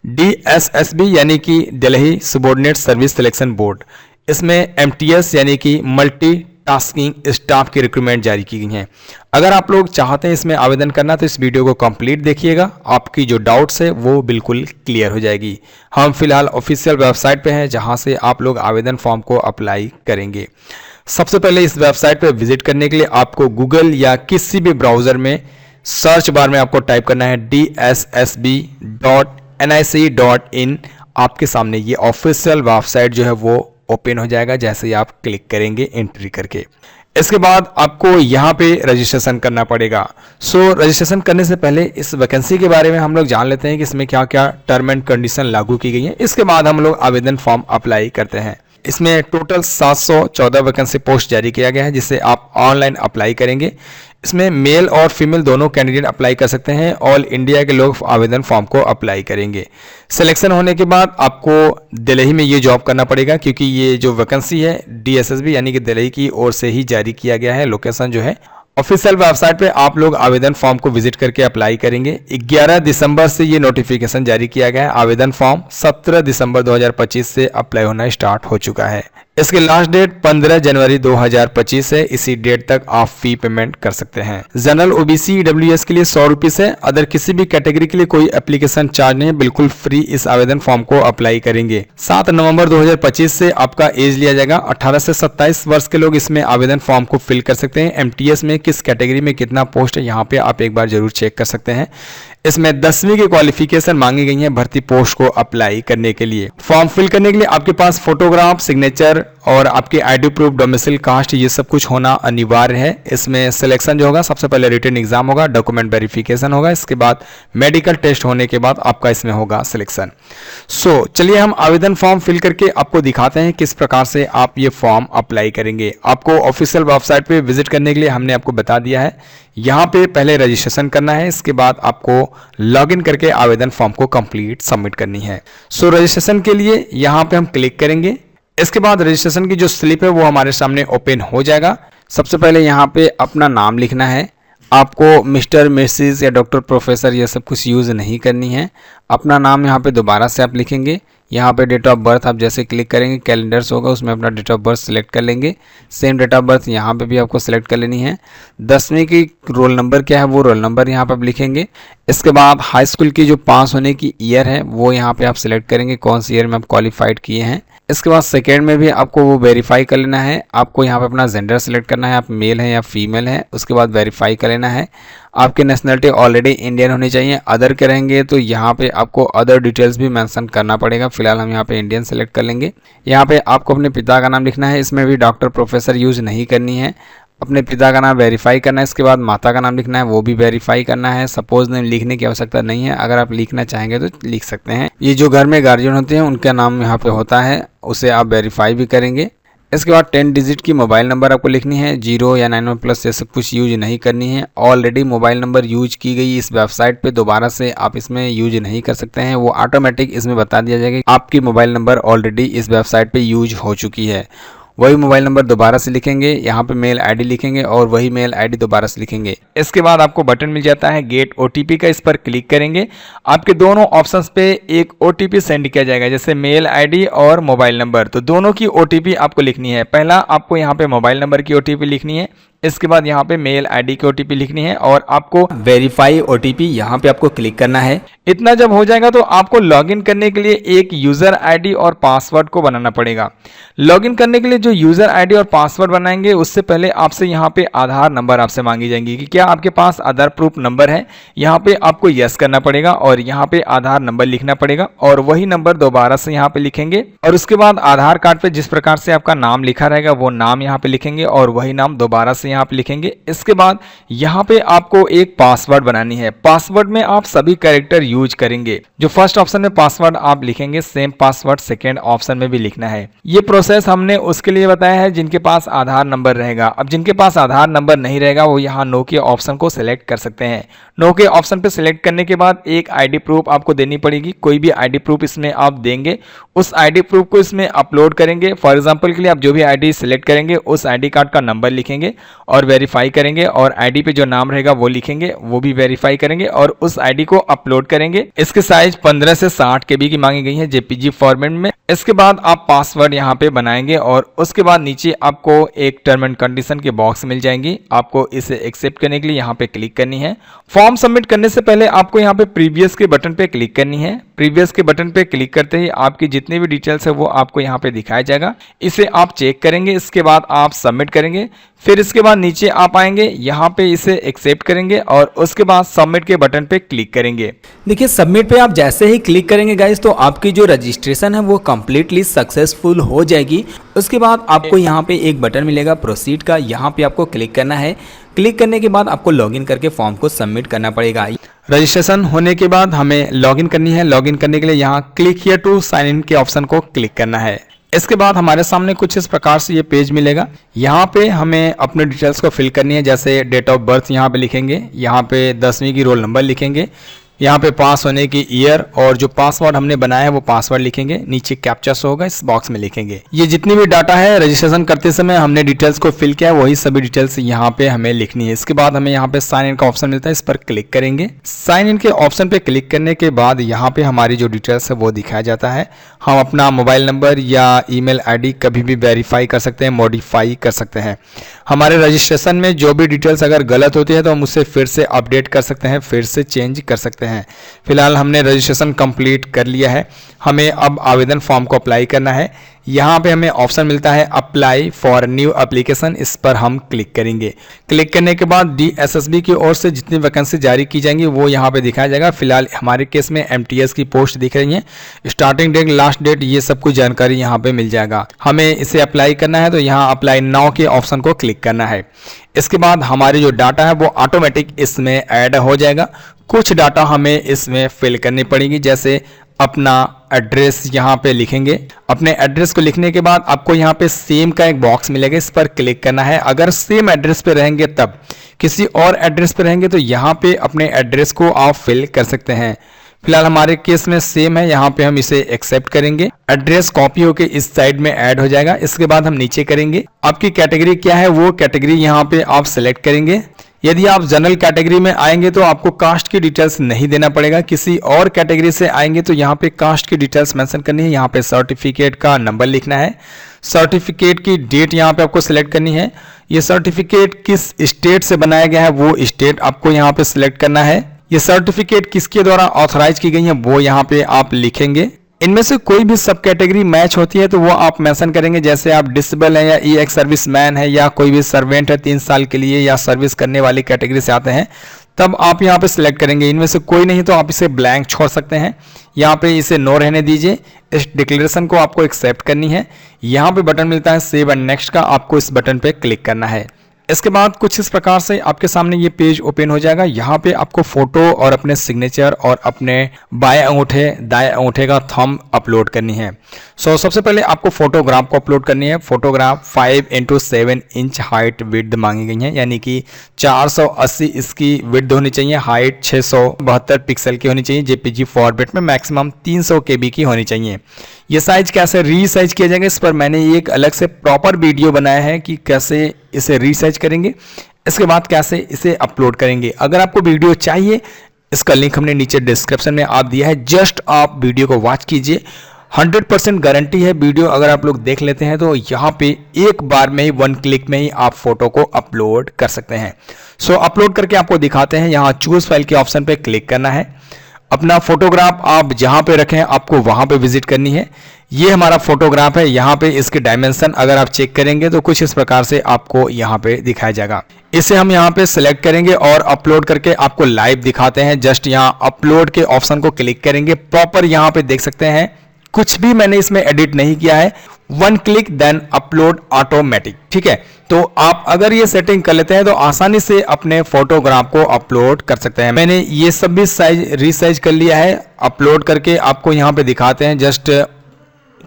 DSSB यानी कि Delhi subordinate service selection board, इसमें MTS यानी कि मल्टी टास्किंग स्टाफ की रिक्रूटमेंट जारी की गई हैं। अगर आप लोग चाहते हैं इसमें आवेदन करना तो इस वीडियो को कंप्लीट देखिएगा, आपकी जो डाउट्स है वो बिल्कुल क्लियर हो जाएगी। हम फिलहाल ऑफिशियल वेबसाइट पे हैं जहां से आप लोग आवेदन फॉर्म को अप्लाई करेंगे। सबसे पहले इस वेबसाइट पे विजिट करने के लिए आपको गूगल या किसी भी ब्राउजर में सर्च बार में आपको टाइप करना है dssb.nic.in। आपके सामने ये ऑफिशियल वेबसाइट जो है वो ओपन हो जाएगा जैसे ही आप क्लिक करेंगे एंट्री करके। इसके बाद आपको यहाँ पे रजिस्ट्रेशन करना पड़ेगा। रजिस्ट्रेशन करने से पहले इस वैकेंसी के बारे में हम लोग जान लेते हैं कि इसमें क्या क्या टर्म एंड कंडीशन लागू की गई है। इसके बाद हम लोग आवेदन फॉर्म अप्लाई करते हैं। इसमें टोटल 714 वैकेंसी पोस्ट जारी किया गया है जिसे आप ऑनलाइन अप्लाई करेंगे। इसमें मेल और फीमेल दोनों कैंडिडेट अप्लाई कर सकते हैं। ऑल इंडिया के लोग आवेदन फॉर्म को अप्लाई करेंगे। सिलेक्शन होने के बाद आपको दिल्ली में ये जॉब करना पड़ेगा क्योंकि ये जो वैकेंसी है DSSB यानी कि दिल्ली की ओर से ही जारी किया गया है। लोकेशन जो है ऑफिशियल वेबसाइट पे आप लोग आवेदन फॉर्म को विजिट करके अप्लाई करेंगे। 11 दिसंबर से ये नोटिफिकेशन जारी किया गया है। आवेदन फॉर्म 17 दिसंबर 2025 से अप्लाई होना स्टार्ट हो चुका है। इसकी लास्ट डेट 15 जनवरी 2025 है। इसी डेट तक आप फी पेमेंट कर सकते हैं। जनरल OBC EWS के लिए 100 रुपीज है। अदर किसी भी कैटेगरी के लिए कोई एप्लीकेशन चार्ज नहीं है, बिल्कुल फ्री इस आवेदन फॉर्म को अप्लाई करेंगे। 7 नवंबर 2025 से आपका एज लिया जाएगा। 18 से 27 वर्ष के लोग इसमें आवेदन फॉर्म को फिल कर सकते हैं। MTS में किस कैटेगरी में कितना पोस्ट है यहाँ पे आप एक बार जरूर चेक कर सकते हैं। इसमें 10वीं की क्वालिफिकेशन मांगी गई है भर्ती पोस्ट को अप्लाई करने के लिए। फॉर्म फिल करने के लिए आपके पास फोटोग्राफ, सिग्नेचर और आपकी ID प्रूफ, डोमिसाइल, कास्ट, ये सब कुछ होना अनिवार्य है। इसमें सिलेक्शन जो होगा सबसे पहले रिटन एग्जाम होगा, डॉक्यूमेंट वेरिफिकेशन होगा, इसके बाद मेडिकल टेस्ट होने के बाद आपका इसमें होगा सिलेक्शन। चलिए हम आवेदन फॉर्म फिल करके आपको दिखाते हैं किस प्रकार से आप ये फॉर्म अप्लाई करेंगे। आपको ऑफिशियल वेबसाइट पे विजिट करने के लिए हमने आपको बता दिया है। यहाँ पे पहले रजिस्ट्रेशन करना है, इसके बाद आपको लॉगिन करके आवेदन फॉर्म को कंप्लीट सबमिट करनी है। रजिस्ट्रेशन के लिए यहाँ पे हम क्लिक करेंगे। इसके बाद रजिस्ट्रेशन की जो स्लिप है वो हमारे सामने ओपन हो जाएगा। सबसे पहले यहाँ पे अपना नाम लिखना है। आपको मिस्टर, मिसेस या डॉक्टर, प्रोफेसर ये सब कुछ यूज़ नहीं करनी है। अपना नाम यहाँ पे दोबारा से आप लिखेंगे। यहाँ पे डेट ऑफ बर्थ आप जैसे क्लिक करेंगे कैलेंडर्स होगा उसमें अपना डेट ऑफ बर्थ सिलेक्ट कर लेंगे। सेम डेट ऑफ बर्थ यहाँ पे भी आपको सिलेक्ट कर लेनी है। 10वीं की रोल नंबर क्या है वो रोल नंबर यहाँ पे आप लिखेंगे। इसके बाद हाई स्कूल की जो पास होने की ईयर है वो यहाँ पे आप सिलेक्ट करेंगे कौन सी ईयर में आप क्वालिफाइड किए हैं। इसके बाद सेकेंड में भी आपको वो वेरीफाई कर लेना है। आपको यहाँ पे अपना जेंडर सिलेक्ट करना है, आप मेल हैं या फीमेल हैं। उसके बाद वेरीफाई कर लेना है। आपकी नेशनलिटी ऑलरेडी इंडियन होनी चाहिए। अदर के रहेंगे तो यहाँ पे आपको अदर डिटेल्स भी मेंशन करना पड़ेगा। फिलहाल हम यहाँ पे इंडियन सेलेक्ट कर लेंगे। यहाँ पे आपको अपने पिता का नाम लिखना है। इसमें भी डॉक्टर, प्रोफेसर यूज़ नहीं करनी है। अपने पिता का नाम वेरीफाई करना है। इसके बाद माता का नाम लिखना है, वो भी वेरीफाई करना है। सपोज नेम लिखने की आवश्यकता नहीं है, अगर आप लिखना चाहेंगे तो लिख सकते हैं। ये जो घर में गार्जियन होते हैं उनका नाम यहाँ पे होता है, उसे आप वेरीफाई भी करेंगे। इसके बाद 10 डिजिट की मोबाइल नंबर आपको लिखनी है। 0 या 91+ ये सब कुछ यूज नहीं करनी है। ऑलरेडी मोबाइल नंबर यूज की गई इस वेबसाइट पे दोबारा से आप इसमें यूज नहीं कर सकते हैं, वो ऑटोमेटिक इसमें बता दिया जाएगा आपकी मोबाइल नंबर ऑलरेडी इस वेबसाइट पे यूज हो चुकी है। वही मोबाइल नंबर दोबारा से लिखेंगे, यहाँ पे मेल ID लिखेंगे और वही मेल ID दोबारा से लिखेंगे। इसके बाद आपको बटन मिल जाता है गेट OTP का, इस पर क्लिक करेंगे। आपके दोनों ऑप्शंस पे एक OTP सेंड किया जाएगा जैसे मेल ID और मोबाइल नंबर, तो दोनों की OTP आपको लिखनी है। पहला आपको यहाँ पे मोबाइल नंबर की OTP लिखनी है, इसके बाद यहाँ पे मेल ID की OTP लिखनी है और आपको वेरीफाई OTP यहाँ पे आपको क्लिक करना है। इतना जब हो जाएगा तो आपको लॉगिन करने के लिए एक यूजर ID और पासवर्ड को बनाना पड़ेगा। लॉगिन करने के लिए जो यूजर ID और पासवर्ड बनाएंगे उससे पहले आपसे यहाँ पे आधार नंबर आपसे मांगी जाएंगी कि क्या आपके पास आधार प्रूफ नंबर है। यहाँ पे आपको यस करना पड़ेगा और यहाँ पे आधार नंबर लिखना पड़ेगा और वही नंबर दोबारा से यहाँ पे लिखेंगे और उसके बाद आधार कार्ड पे जिस प्रकार से आपका नाम लिखा रहेगा वो नाम यहाँ पे लिखेंगे और वही नाम दोबारा से यहाँ पे लिखेंगे। इसके बाद यहाँ पे आपको एक पासवर्ड बनानी है। पासवर्ड में आप सभी कैरेक्टर यूज करेंगे। जो फर्स्ट ऑप्शन में पासवर्ड आप लिखेंगे सेम पासवर्ड सेकेंड ऑप्शन में भी लिखना है। ये प्रोसेस हमने उसके लिए बताया है जिनके पास आधार नंबर रहेगा। अब जिनके पास आधार नंबर नहीं रहेगा वो यहाँ नो के ऑप्शन को सिलेक्ट कर सकते हैं। नो के ऑप्शन पे सिलेक्ट करने के बाद एक ID प्रूफ आपको देनी पड़ेगी। कोई भी ID प्रूफ इसमें आप देंगे, उस ID प्रूफ को इसमें अपलोड करेंगे। फॉर एग्जांपल के लिए आप जो भी ID सिलेक्ट करेंगे उस ID कार्ड का नंबर लिखेंगे और वेरीफाई करेंगे और आईडी पे जो नाम रहेगा वो लिखेंगे, वो भी वेरीफाई करेंगे और उस आईडी को अपलोड करेंगे। इसके साइज 15 से 60 केबी की मांगी गई है जेपीजी फॉर्मेट में। इसके बाद आप पासवर्ड यहाँ पे बनाएंगे और उसके बाद नीचे आपको एक टर्म एंड कंडीशन के बॉक्स मिल जाएंगी। आपको इसे एक्सेप्ट करने के लिए यहाँ पे क्लिक करनी है। फॉर्म सबमिट करने से पहले आपको यहाँ पे प्रीवियस के बटन पे क्लिक करनी है। प्रीवियस के बटन पे क्लिक करते ही आपकी जितनी भी डिटेल्स है वो आपको यहाँ पे दिखाया जाएगा। इसे आप चेक करेंगे, इसके बाद आप सबमिट करेंगे। फिर इसके बाद नीचे आप आएंगे, यहाँ पे इसे एक्सेप्ट करेंगे और उसके बाद सबमिट के बटन पे क्लिक करेंगे। देखिए सबमिट पे आप जैसे ही क्लिक करेंगे गाइस तो आपकी जो रजिस्ट्रेशन है वो कंप्लीटली सक्सेसफुल हो जाएगी। उसके बाद आपको यहाँ पे एक बटन मिलेगा प्रोसीड का, यहाँ पे आपको क्लिक करना है। क्लिक करने के बाद आपको लॉगिन करके फॉर्म को सबमिट करना पड़ेगा। रजिस्ट्रेशन होने के बाद हमें लॉगिन करनी है। लॉगिन करने के लिए यहाँ click here to sign in के ऑप्शन को क्लिक करना है। इसके बाद हमारे सामने कुछ इस प्रकार से ये पेज मिलेगा। यहाँ पे हमें अपने डिटेल्स को फिल करनी है, जैसे डेट ऑफ बर्थ यहाँ पे लिखेंगे, यहाँ पे 10वीं की रोल नंबर लिखेंगे, यहाँ पे पास होने की ईयर और जो पासवर्ड हमने बनाया है वो पासवर्ड लिखेंगे। नीचे कैप्चा शो होगा, इस बॉक्स में लिखेंगे। ये जितनी भी डाटा है रजिस्ट्रेशन करते समय हमने डिटेल्स को फिल किया है वही सभी डिटेल्स यहाँ पे हमें लिखनी है। इसके बाद हमें यहाँ पे साइन इन का ऑप्शन मिलता है, इस पर क्लिक करेंगे। साइन इन के ऑप्शन पे क्लिक करने के बाद यहाँ पे हमारी जो डिटेल्स है वो दिखाया जाता है। हम अपना मोबाइल नंबर या ईमेल आईडी कभी भी वेरीफाई कर सकते हैं, मॉडिफाई कर सकते हैं। हमारे रजिस्ट्रेशन में जो भी डिटेल्स अगर गलत होती है तो हम उसे फिर से अपडेट कर सकते हैं, फिर से चेंज कर सकते हैं। फिलहाल हमने रजिस्ट्रेशन कंप्लीट कर लिया है। हमें अब आवेदन फॉर्म को अप्लाई करना है। यहाँ पे हमें ऑप्शन मिलता है अप्लाई फॉर न्यू एप्लीकेशन, इस पर हम क्लिक करेंगे। क्लिक करने के बाद DSSB की ओर से जितनी वैकेंसी जारी की जाएंगी वो यहाँ पे दिखाया जाएगा। फिलहाल हमारे केस में MTS की पोस्ट दिख रही है, स्टार्टिंग डेट, लास्ट डेट, ये सब कुछ जानकारी यहाँ पे मिल जाएगा। हमें इसे अप्लाई करना है तो यहाँ अप्लाई नाउ के ऑप्शन को क्लिक करना है। इसके बाद हमारी जो डाटा है वो ऑटोमेटिक इसमें ऐड हो जाएगा। कुछ डाटा हमें इसमें फिल करनी पड़ेगी, जैसे अपना एड्रेस यहाँ पे लिखेंगे। अपने एड्रेस को लिखने के बाद आपको यहाँ पे सेम का एक बॉक्स मिलेगा, इस पर क्लिक करना है। अगर सेम एड्रेस पे रहेंगे तब, किसी और एड्रेस पे रहेंगे तो यहाँ पे अपने एड्रेस को आप फिल कर सकते हैं। फिलहाल हमारे केस में सेम है, यहाँ पे हम इसे एक्सेप्ट करेंगे। एड्रेस कॉपी होके इस साइड में ऐड हो जाएगा। इसके बाद हम नीचे करेंगे, आपकी कैटेगरी क्या है वो कैटेगरी यहाँ पे आप सिलेक्ट करेंगे। यदि आप जनरल कैटेगरी में आएंगे तो आपको कास्ट की डिटेल्स नहीं देना पड़ेगा। किसी और कैटेगरी से आएंगे तो यहाँ पे कास्ट की डिटेल्स मेंशन करनी है। यहाँ पे सर्टिफिकेट का नंबर लिखना है, सर्टिफिकेट की डेट यहाँ पे आपको सिलेक्ट करनी है। ये सर्टिफिकेट किस स्टेट से बनाया गया है वो स्टेट आपको यहाँ पे सिलेक्ट करना है। ये सर्टिफिकेट किसके द्वारा ऑथराइज की गई है वो यहाँ पे आप लिखेंगे। इनमें से कोई भी सब कैटेगरी मैच होती है तो वो आप मेंशन करेंगे, जैसे आप डिसेबल है या EX सर्विसमैन है या कोई भी सर्वेंट है 3 साल के लिए या सर्विस करने वाली कैटेगरी से आते हैं, तब आप यहाँ पे सिलेक्ट करेंगे। इनमें से कोई नहीं तो आप इसे ब्लैंक छोड़ सकते हैं। यहाँ पे इसे नो रहने दीजिए। इस डिक्लेरेशन को आपको एक्सेप्ट करनी है। यहाँ पे बटन मिलता है सेव एंड नेक्स्ट का, आपको इस बटन पे क्लिक करना है। इसके बाद कुछ इस प्रकार से आपके सामने ये पेज ओपन हो जाएगा। यहाँ पे आपको फोटो और अपने सिग्नेचर और अपने बाएं अंगूठे दाएं अंगूठे का थंब अपलोड करनी है। सबसे पहले आपको फोटोग्राफ को अपलोड करनी है। Photograph 5x7 inch height width मांगी गई है, यानी कि 480 इसकी विड्थ होनी चाहिए, हाइट 672 पिक्सल की होनी चाहिए। जेपीजी फॉर्मेट में मैक्सिमम 300 KB की होनी चाहिए। ये साइज कैसे रीसाइज किया जाएगा, इस पर मैंने एक अलग से प्रॉपर वीडियो बनाया है कि कैसे इसे रीसाइज करेंगे, इसके बाद कैसे इसे अपलोड करेंगे। अगर आपको वीडियो चाहिए, इसका लिंक हमने नीचे डिस्क्रिप्शन में आप दिया है, जस्ट आप वीडियो को वॉच कीजिए। 100% गारंटी है, वीडियो अगर आप लोग देख लेते हैं तो यहाँ पे एक बार में ही 1 क्लिक में ही आप फोटो को अपलोड कर सकते हैं। अपलोड करके आपको दिखाते हैं। यहाँ चूज फाइल के ऑप्शन पे क्लिक करना है। अपना फोटोग्राफ आप जहां पे रखें आपको वहां पे विजिट करनी है। ये हमारा फोटोग्राफ है। यहाँ पे इसके डायमेंशन अगर आप चेक करेंगे तो कुछ इस प्रकार से आपको यहाँ पे दिखाया जाएगा। इसे हम यहाँ पे सिलेक्ट करेंगे और अपलोड करके आपको लाइव दिखाते हैं। जस्ट यहाँ अपलोड के ऑप्शन को क्लिक करेंगे। प्रॉपर यहाँ पे देख सकते हैं, कुछ भी मैंने इसमें एडिट नहीं किया है। 1 क्लिक देन अपलोड ऑटोमेटिक। ठीक है, तो आप अगर ये सेटिंग कर लेते हैं तो आसानी से अपने फोटोग्राफ को अपलोड कर सकते हैं। मैंने ये सब भी साइज रीसाइज कर लिया है। अपलोड करके आपको यहाँ पे दिखाते हैं। जस्ट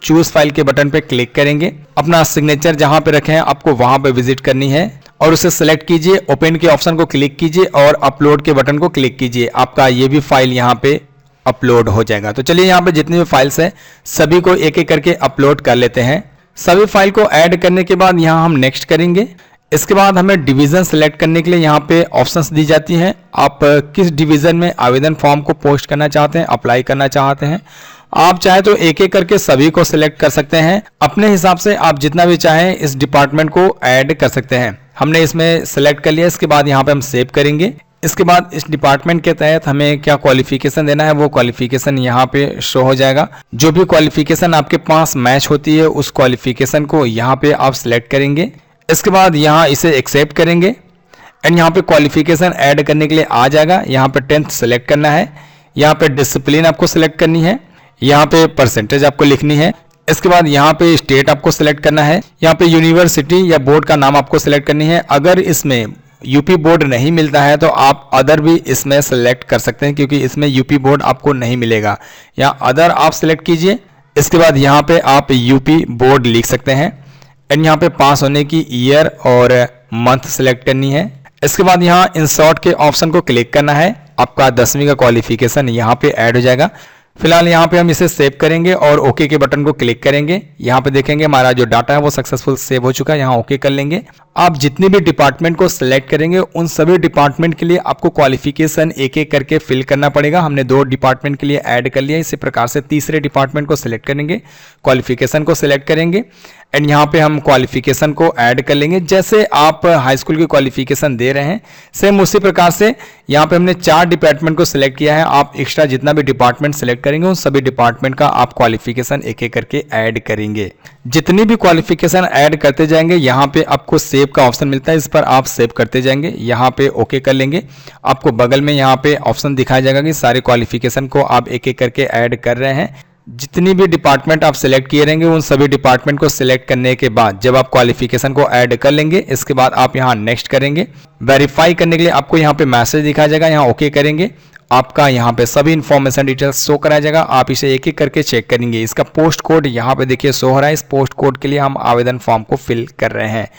चूज फाइल के बटन पे क्लिक करेंगे। अपना सिग्नेचर जहां पे रखे हैं आपको वहां पे विजिट करनी है और उसे सेलेक्ट कीजिए। ओपन के ऑप्शन को क्लिक कीजिए और अपलोड के बटन को क्लिक कीजिए। आपका ये भी फाइल यहाँ पे अपलोड हो जाएगा। तो चलिए यहाँ पे जितनी भी फाइल्स हैं सभी को एक एक करके अपलोड कर लेते हैं। सभी फाइल को ऐड करने के बाद यहाँ हम नेक्स्ट करेंगे। इसके बाद हमें डिवीज़न सेलेक्ट करने के लिए यहाँ पे ऑप्शंस दी जाती हैं। आप किस डिवीज़न में आवेदन फॉर्म को पोस्ट करना चाहते हैं, अप्लाई करना चाहते हैं। आप चाहे तो एक एक करके सभी को सिलेक्ट कर सकते हैं। अपने हिसाब से आप जितना भी चाहें इस डिपार्टमेंट को ऐड कर सकते हैं। हमने इसमें सेलेक्ट कर लिया। इसके बाद यहाँ पे हम सेव करेंगे। इसके बाद इस डिपार्टमेंट के तहत हमें क्या क्वालिफिकेशन देना है वो क्वालिफिकेशन यहाँ पे शो हो जाएगा। जो भी क्वालिफिकेशन आपके पास मैच होती है उस क्वालिफिकेशन को यहाँ पे आप सिलेक्ट करेंगे। इसके बाद यहाँ इसे एक्सेप्ट करेंगे एंड यहाँ पे क्वालिफिकेशन ऐड करने के लिए आ जाएगा। यहाँ पे 10th सेलेक्ट करना है। यहाँ पे डिसिप्लिन आपको सिलेक्ट करनी है। यहाँ पे परसेंटेज आपको लिखनी है। इसके बाद यहाँ पे स्टेट आपको सिलेक्ट करना है। यहाँ पे यूनिवर्सिटी या बोर्ड का नाम आपको सिलेक्ट करनी है। अगर इसमें यूपी बोर्ड नहीं मिलता है तो आप अदर भी इसमें सेलेक्ट कर सकते हैं, क्योंकि इसमें यूपी बोर्ड आपको नहीं मिलेगा। या अदर आप सिलेक्ट कीजिए। इसके बाद यहाँ पे आप यूपी बोर्ड लिख सकते हैं एंड यहाँ पे पास होने की ईयर और मंथ सेलेक्ट करनी है। इसके बाद यहाँ इंसर्ट के ऑप्शन को क्लिक करना है। आपका 10वीं का क्वालिफिकेशन यहाँ पे ऐड हो जाएगा। फिलहाल यहाँ पे हम इसे सेव करेंगे और ओके के बटन को क्लिक करेंगे। यहाँ पे देखेंगे हमारा जो डाटा है वो सक्सेसफुल सेव हो चुका है। यहाँ ओके कर लेंगे। आप जितने भी डिपार्टमेंट को सिलेक्ट करेंगे उन सभी डिपार्टमेंट के लिए आपको क्वालिफिकेशन एक एक करके फिल करना पड़ेगा। हमने 2 डिपार्टमेंट के लिए ऐड कर लिया। इसी प्रकार से तीसरे डिपार्टमेंट को सिलेक्ट करेंगे, क्वालिफिकेशन को सिलेक्ट करेंगे एंड यहाँ पे हम क्वालिफिकेशन को ऐड कर लेंगे। जैसे आप हाई स्कूल की क्वालिफिकेशन दे रहे हैं सेम उसी प्रकार से यहाँ पे हमने 4 डिपार्टमेंट को सिलेक्ट किया है। आप एक्स्ट्रा जितना भी डिपार्टमेंट सिलेक्ट करेंगे उन सभी डिपार्टमेंट का आप क्वालिफिकेशन एक एक करके ऐड करेंगे। जितनी भी क्वालिफिकेशन ऐड करते जाएंगे यहाँ पे आपको सेव का ऑप्शन मिलता है। इस पर आप सेव करते जाएंगे। यहाँ पे ओके कर लेंगे। आपको बगल में यहाँ पे ऑप्शन दिखाया जाएगा कि सारे क्वालिफिकेशन को आप एक एक करके ऐड कर रहे हैं। जितनी भी डिपार्टमेंट आप सिलेक्ट किए रहेंगे उन सभी डिपार्टमेंट को सिलेक्ट करने के बाद जब आप क्वालिफिकेशन को ऐड कर लेंगे इसके बाद आप यहाँ नेक्स्ट करेंगे। वेरीफाई करने के लिए आपको यहाँ पे मैसेज दिखाया जाएगा। यहाँ ओके करेंगे। आपका यहाँ पे सभी इंफॉर्मेशन डिटेल्स शो कराया जाएगा। आप इसे एक एक करके चेक करेंगे। इसका पोस्ट कोड यहाँ पे देखिए शो हो रहा है। इस पोस्ट कोड के लिए हम आवेदन फॉर्म को फिल कर रहे हैं।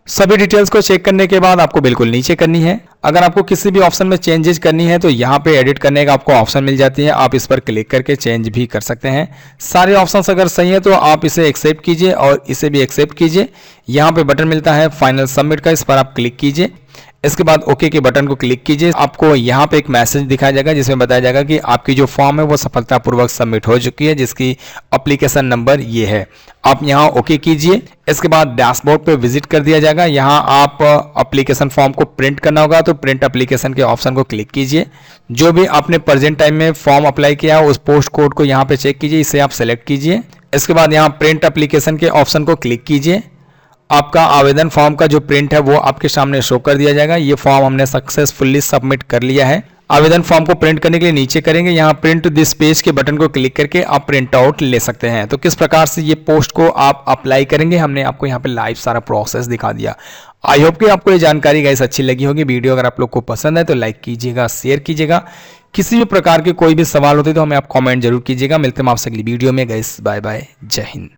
सभी डिटेल्स को चेक करने के बाद आपको बिल्कुल नीचे करनी है। अगर आपको किसी भी ऑप्शन में चेंजेस करनी है तो यहाँ पे एडिट करने का आपको ऑप्शन मिल जाती है। आप इस पर क्लिक करके चेंज भी कर सकते हैं। सारे ऑप्शंस अगर सही है तो आप इसे एक्सेप्ट कीजिए और इसे भी एक्सेप्ट कीजिए। यहाँ पे बटन मिलता है फाइनल सबमिट का, इस पर आप क्लिक कीजिए। इसके बाद ओके के बटन को क्लिक कीजिए। आपको यहाँ पे एक मैसेज दिखाया जाएगा जिसमें बताया जाएगा कि आपकी जो फॉर्म है वो सफलतापूर्वक सबमिट हो चुकी है, जिसकी एप्लीकेशन नंबर ये है। आप यहाँ ओके कीजिए। इसके बाद डैशबोर्ड पे विजिट कर दिया जाएगा। यहाँ आप एप्लीकेशन फॉर्म को प्रिंट करना होगा तो प्रिंट एप्लीकेशन के ऑप्शन को क्लिक कीजिए। जो भी आपने प्रेजेंट टाइम में फॉर्म अप्लाई किया उस पोस्ट कोड को यहाँ पे चेक कीजिए। इसे आप सेलेक्ट कीजिए। इसके बाद यहाँ प्रिंट एप्लीकेशन के ऑप्शन को क्लिक कीजिए। आपका आवेदन फॉर्म का जो प्रिंट है वो आपके सामने शो कर दिया जाएगा। ये फॉर्म हमने सक्सेसफुली सबमिट कर लिया है। आवेदन फॉर्म को प्रिंट करने के लिए नीचे करेंगे। यहाँ प्रिंट दिस पेज के बटन को क्लिक करके आप प्रिंट आउट ले सकते हैं। तो किस प्रकार से ये पोस्ट को आप अप्लाई करेंगे हमने आपको यहाँ पे लाइव सारा प्रोसेस दिखा दिया। आई होप कि आपको ये जानकारी गाइस अच्छी लगी होगी। वीडियो अगर आप लोग को पसंद है तो लाइक कीजिएगा, शेयर कीजिएगा। किसी भी प्रकार के कोई भी सवाल होते तो हमें आप कमेंट जरूर कीजिएगा। मिलते हैं आपसे अगली वीडियो में। गाइस बाय बाय, जय हिंद।